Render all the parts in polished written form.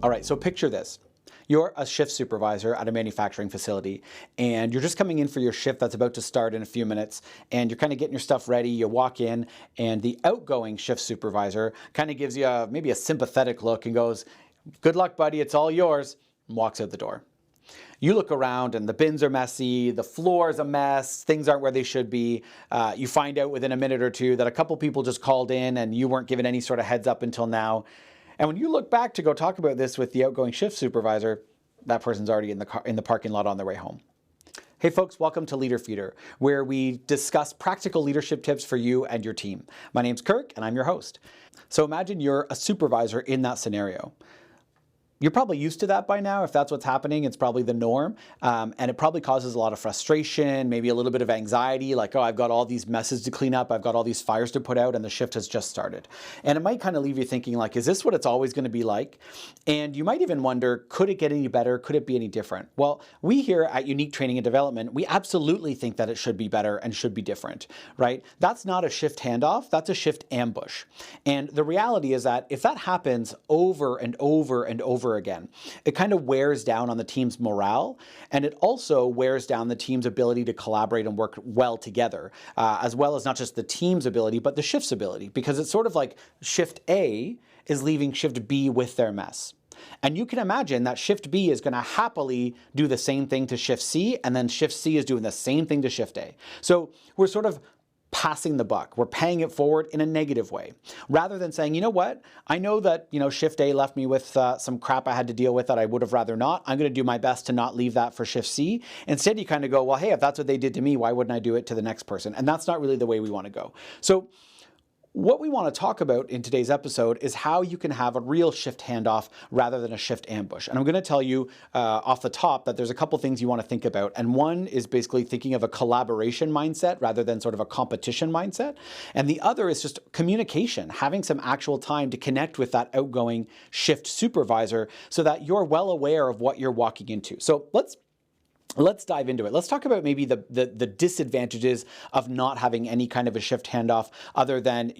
All right, so picture this. You're a shift supervisor at a manufacturing facility, and you're just coming in for your shift that's about to start in a few minutes, and you're kind of getting your stuff ready. You walk in, and the outgoing shift supervisor kind of gives you maybe a sympathetic look and goes, "Good luck, buddy, it's all yours," and walks out the door. You look around and the bins are messy, the floor is a mess, things aren't where they should be. You find out within a minute or two that a couple people just called in and you weren't given any sort of heads up until now. And when you look back to go talk about this with the outgoing shift supervisor, that person's already in the parking lot on their way home. Hey folks, welcome to Leader Feeder, where we discuss practical leadership tips for you and your team. My name's Kirk and I'm your host. So imagine you're a supervisor in that scenario. You're probably used to that by now. If that's what's happening, it's probably the norm. And it probably causes a lot of frustration, maybe a little bit of anxiety, like, oh, I've got all these messes to clean up, I've got all these fires to put out, and the shift has just started. And it might kind of leave you thinking, like, is this what it's always going to be like? And you might even wonder, could it get any better? Could it be any different? Well, we here at Unique Training and Development, we absolutely think that it should be better and should be different, right? That's not a shift handoff, that's a shift ambush. And the reality is that if that happens over and over and over again, it kind of wears down on the team's morale, and it also wears down the team's ability to collaborate and work well together, as well as not just the team's ability, but the shift's ability, because it's sort of like shift A is leaving shift B with their mess. And you can imagine that shift B is going to happily do the same thing to shift C, and then shift C is doing the same thing to shift A. So we're sort of passing the buck. We're paying it forward in a negative way, rather than saying, you know what, I know that, shift A left me with some crap I had to deal with that I would have rather not. I'm going to do my best to not leave that for shift C. Instead, you kind of go, well, hey, if that's what they did to me, why wouldn't I do it to the next person? And that's not really the way we want to go. So what we want to talk about in today's episode is how you can have a real shift handoff rather than a shift ambush. And I'm going to tell you off the top that there's a couple things you want to think about. And one is basically thinking of a collaboration mindset rather than sort of a competition mindset. And the other is just communication, having some actual time to connect with that outgoing shift supervisor so that you're well aware of what you're walking into. So let's dive into it. Let's talk about maybe the disadvantages of not having any kind of a shift handoff other than,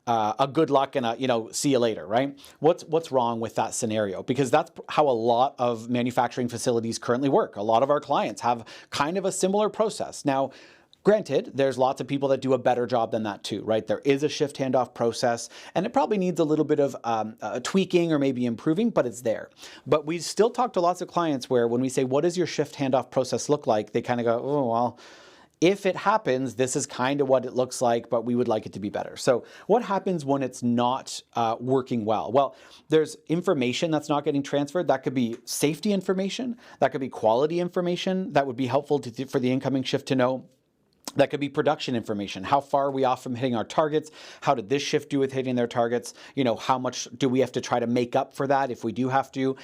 a good luck and a, see you later, right? What's wrong with that scenario? Because that's how a lot of manufacturing facilities currently work. A lot of our clients have kind of a similar process. Now, granted, there's lots of people that do a better job than that too, right? There is a shift handoff process, and it probably needs a little bit of tweaking or maybe improving, but it's there. But we still talk to lots of clients where when we say, what does your shift handoff process look like? They kind of go, oh, well, if it happens, this is kind of what it looks like, but we would like it to be better. So what happens when it's not working well? Well, there's information that's not getting transferred. That could be safety information. That could be quality information that would be helpful for the incoming shift to know. That could be production information. How far are we off from hitting our targets? How did this shift do with hitting their targets? How much do we have to try to make up for that if we do have to?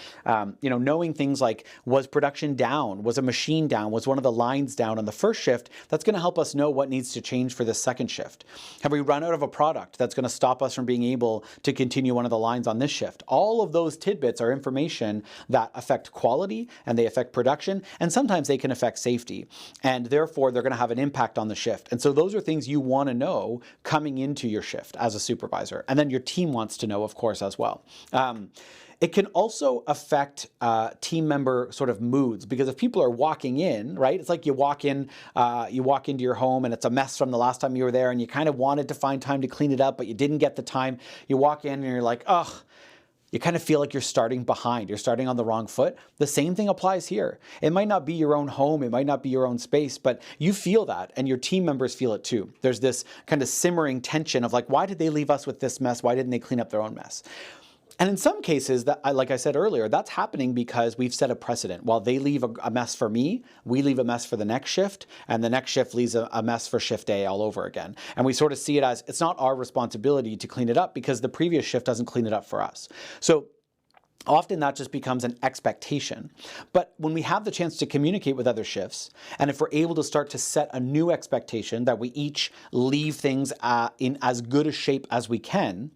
Knowing things like, was production down? Was a machine down? Was one of the lines down on the first shift? That's going to help us know what needs to change for the second shift. Have we run out of a product that's going to stop us from being able to continue one of the lines on this shift? All of those tidbits are information that affect quality and they affect production, and sometimes they can affect safety. And therefore, they're going to have an impact on the shift. And so those are things you want to know coming into your shift as a supervisor. And then your team wants to know, of course, as well. It can also affect team member sort of moods, because if people are walking in, right, it's like you walk into your home and it's a mess from the last time you were there and you kind of wanted to find time to clean it up, but you didn't get the time. You walk in and you're like, ugh. You kind of feel like you're starting behind. You're starting on the wrong foot. The same thing applies here. It might not be your own home. It might not be your own space, but you feel that and your team members feel it too. There's this kind of simmering tension of like, why did they leave us with this mess? Why didn't they clean up their own mess? And in some cases, like I said earlier, that's happening because we've set a precedent. While they leave a mess for me, we leave a mess for the next shift, and the next shift leaves a mess for shift A all over again. And we sort of see it as it's not our responsibility to clean it up because the previous shift doesn't clean it up for us. So often that just becomes an expectation. But when we have the chance to communicate with other shifts, and if we're able to start to set a new expectation that we each leave things in as good a shape as we can,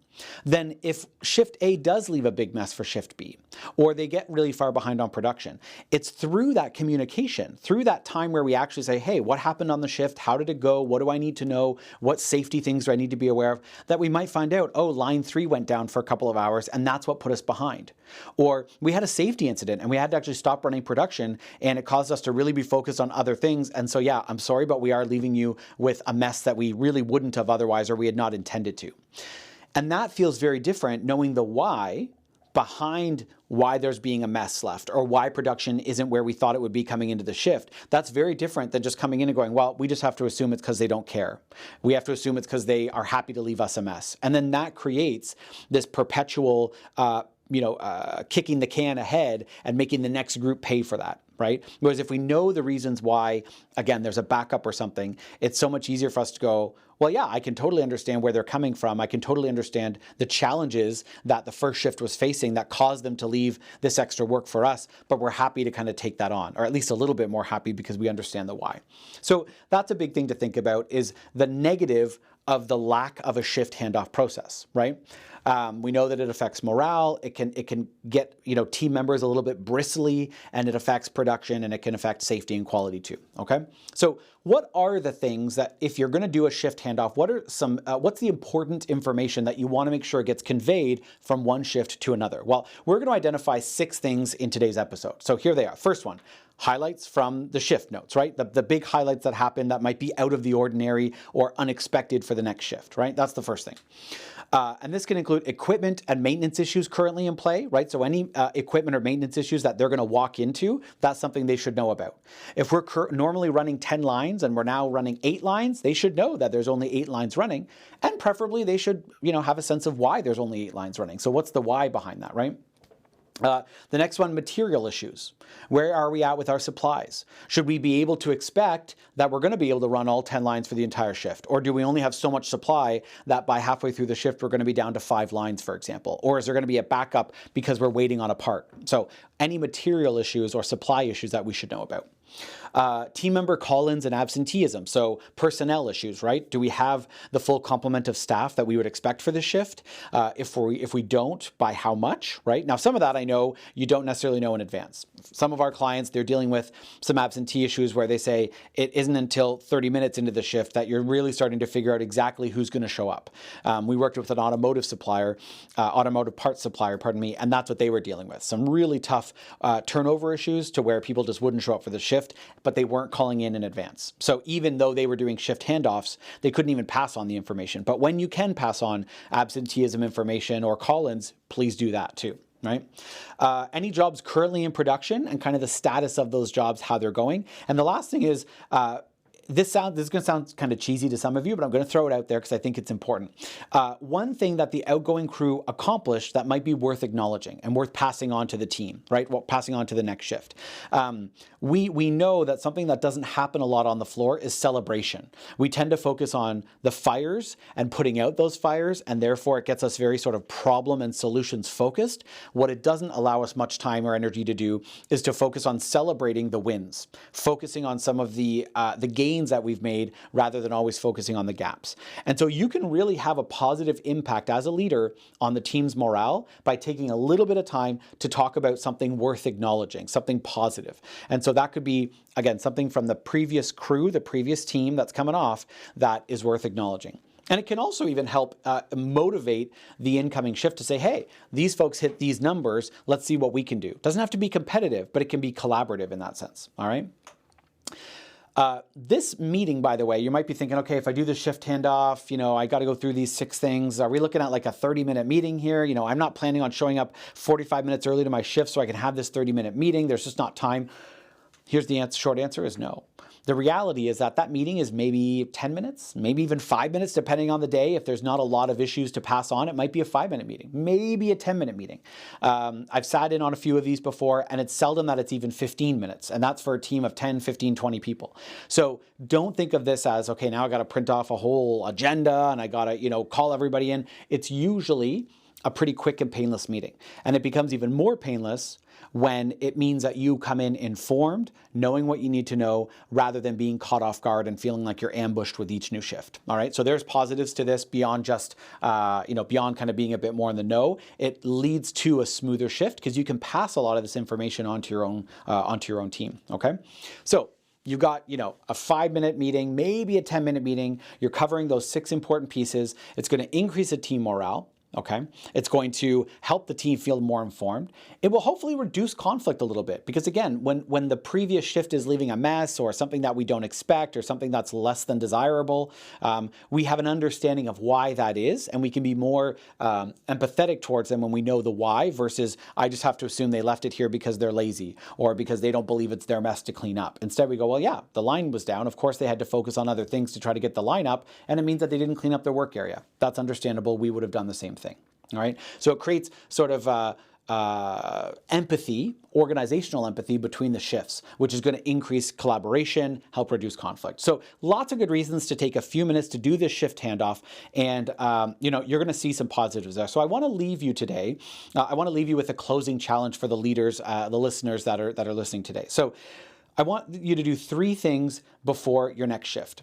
then if shift A does leave a big mess for shift B, or they get really far behind on production, it's through that communication, through that time where we actually say, hey, what happened on the shift? How did it go? What do I need to know? What safety things do I need to be aware of? That we might find out, oh, line 3 went down for a couple of hours and that's what put us behind. Or we had a safety incident and we had to actually stop running production and it caused us to really be focused on other things. And so, yeah, I'm sorry, but we are leaving you with a mess that we really wouldn't have otherwise, or we had not intended to. And that feels very different, knowing the why behind why there's being a mess left, or why production isn't where we thought it would be coming into the shift. That's very different than just coming in and going, well, we just have to assume it's because they don't care. We have to assume it's because they are happy to leave us a mess. And then that creates this perpetual, kicking the can ahead and making the next group pay for that, right? Whereas if we know the reasons why, again, there's a backup or something, it's so much easier for us to go, well, yeah, I can totally understand where they're coming from. I can totally understand the challenges that the first shift was facing that caused them to leave this extra work for us, but we're happy to kind of take that on, or at least a little bit more happy because we understand the why. So that's a big thing to think about, is the negative of the lack of a shift handoff process, right? We know that it affects morale. It can get team members a little bit bristly, and it affects production, and it can affect safety and quality too. Okay, so what are the things that, if you're going to do a shift handoff, what's the important information that you want to make sure gets conveyed from one shift to another? Well, we're going to identify 6 things in today's episode. So here they are. First one, highlights from the shift notes, right? The big highlights that happen that might be out of the ordinary or unexpected for the next shift, right? That's the first thing. And this can include equipment and maintenance issues currently in play, right? So any equipment or maintenance issues that they're going to walk into, that's something they should know about. If we're normally running 10 lines and we're now running 8 lines, they should know that there's only 8 lines running, and preferably they should, have a sense of why there's only 8 lines running. So what's the why behind that, right? The next one, material issues. Where are we at with our supplies? Should we be able to expect that we're going to be able to run all 10 lines for the entire shift? Or do we only have so much supply that by halfway through the shift, we're going to be down to 5 lines, for example? Or is there going to be a backup because we're waiting on a part? So any material issues or supply issues that we should know about. Team member call-ins and absenteeism. So personnel issues, right? Do we have the full complement of staff that we would expect for this shift? If we don't, by how much, right? Now, some of that I know you don't necessarily know in advance. Some of our clients, they're dealing with some absentee issues where they say it isn't until 30 minutes into the shift that you're really starting to figure out exactly who's going to show up. We worked with an automotive parts supplier, and that's what they were dealing with. Some really tough turnover issues to where people just wouldn't show up for the shift, but they weren't calling in advance. So even though they were doing shift handoffs, they couldn't even pass on the information. But when you can pass on absenteeism information or call-ins, please do that too, right? Any jobs currently in production and kind of the status of those jobs, how they're going. And the last thing is, this is going to sound kind of cheesy to some of you, but I'm going to throw it out there because I think it's important. One thing that the outgoing crew accomplished that might be worth acknowledging and worth passing on to the team, right? Well, passing on to the next shift. We know that something that doesn't happen a lot on the floor is celebration. We tend to focus on the fires and putting out those fires, and therefore it gets us very sort of problem and solutions focused. What it doesn't allow us much time or energy to do is to focus on celebrating the wins, focusing on some of the gains that we've made rather than always focusing on the gaps. And so you can really have a positive impact as a leader on the team's morale by taking a little bit of time to talk about something worth acknowledging, something positive. And so that could be, again, something from the previous crew, the previous team that's coming off that is worth acknowledging. And it can also even help motivate the incoming shift to say, hey, these folks hit these numbers, let's see what we can do. It doesn't have to be competitive, but it can be collaborative in that sense, all right? This meeting, by the way, you might be thinking, okay, if I do the shift handoff, I got to go through these 6 things. Are we looking at like a 30-minute meeting here? I'm not planning on showing up 45 minutes early to my shift so I can have this 30-minute meeting. There's just not time. Here's the short answer is no. The reality is that meeting is maybe 10 minutes, maybe even 5 minutes, depending on the day. If there's not a lot of issues to pass on, it might be a 5-minute meeting, maybe a 10-minute meeting. I've sat in on a few of these before, and it's seldom that it's even 15 minutes. And that's for a team of 10, 15, 20 people. So don't think of this as, okay, now I got to print off a whole agenda and I got to, call everybody in. It's usually a pretty quick and painless meeting. And it becomes even more painless when it means that you come in informed, knowing what you need to know, rather than being caught off guard and feeling like you're ambushed with each new shift. All right, so there's positives to this beyond just, beyond kind of being a bit more in the know. It leads to a smoother shift because you can pass a lot of this information onto your own team. Okay, so you've got, a 5-minute meeting, maybe a 10-minute meeting. You're covering those 6 important pieces. It's going to increase the team morale. Okay, it's going to help the team feel more informed. It will hopefully reduce conflict a little bit because, again, when the previous shift is leaving a mess or something that we don't expect or something that's less than desirable, we have an understanding of why that is, and we can be more empathetic towards them when we know the why versus I just have to assume they left it here because they're lazy or because they don't believe it's their mess to clean up. Instead, we go, well, yeah, the line was down. Of course, they had to focus on other things to try to get the line up, and it means that they didn't clean up their work area. That's understandable. We would have done the same thing. All right. So it creates sort of empathy, organizational empathy between the shifts, which is going to increase collaboration, help reduce conflict. So lots of good reasons to take a few minutes to do this shift handoff. And, you're going to see some positives there. So I want to leave you today. I want to leave you with a closing challenge for the leaders, the listeners that are listening today. So I want you to do 3 things before your next shift.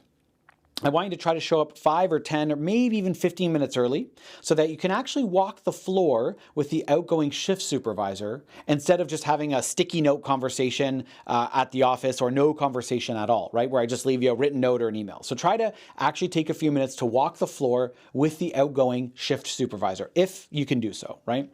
I want you to try to show up 5 or 10 or maybe even 15 minutes early so that you can actually walk the floor with the outgoing shift supervisor instead of just having a sticky note conversation at the office or no conversation at all, right? Where I just leave you a written note or an email. So try to actually take a few minutes to walk the floor with the outgoing shift supervisor, if you can do so, right?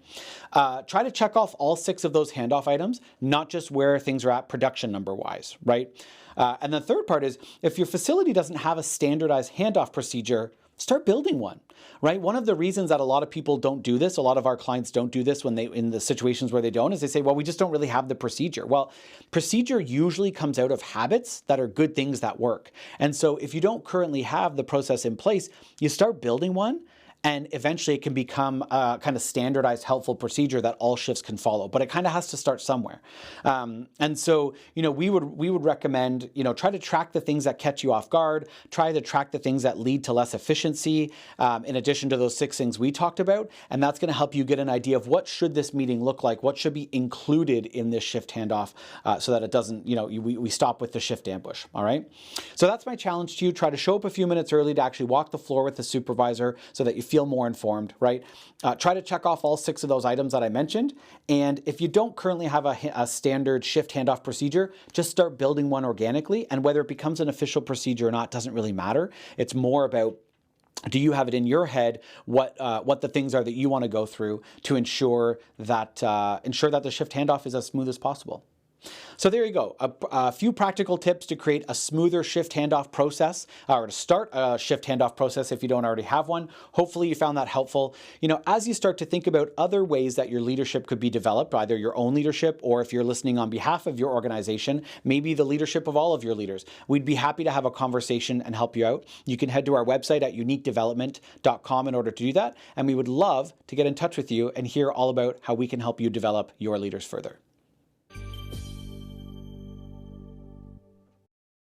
Try to check off all 6 of those handoff items, not just where things are at production number wise, right? And the third part is if your facility doesn't have a standardized handoff procedure, start building one, right? One of the reasons that a lot of people don't do this, a lot of our clients don't do this in the situations where they don't, is they say, well, we just don't really have the procedure. Well, procedure usually comes out of habits that are good things that work. And so if you don't currently have the process in place, you start building one. And eventually it can become a kind of standardized, helpful procedure that all shifts can follow. But it kind of has to start somewhere. And so, we would recommend, try to track the things that catch you off guard. Try to track the things that lead to less efficiency, in addition to those 6 things we talked about. And that's going to help you get an idea of what should this meeting look like, what should be included in this shift handoff, so that it doesn't, we stop with the shift ambush. All right. So that's my challenge to you. Try to show up a few minutes early to actually walk the floor with the supervisor so that you feel more informed, right? Try to check off all 6 of those items that I mentioned. And if you don't currently have a standard shift handoff procedure, just start building one organically. And whether it becomes an official procedure or not doesn't really matter. It's more about, do you have it in your head what the things are that you want to go through to ensure that the shift handoff is as smooth as possible. So there you go, a few practical tips to create a smoother shift handoff process, or to start a shift handoff process if you don't already have one. Hopefully you found that helpful. As you start to think about other ways that your leadership could be developed, either your own leadership or if you're listening on behalf of your organization, maybe the leadership of all of your leaders, we'd be happy to have a conversation and help you out. You can head to our website at uniquedevelopment.com in order to do that, and we would love to get in touch with you and hear all about how we can help you develop your leaders further.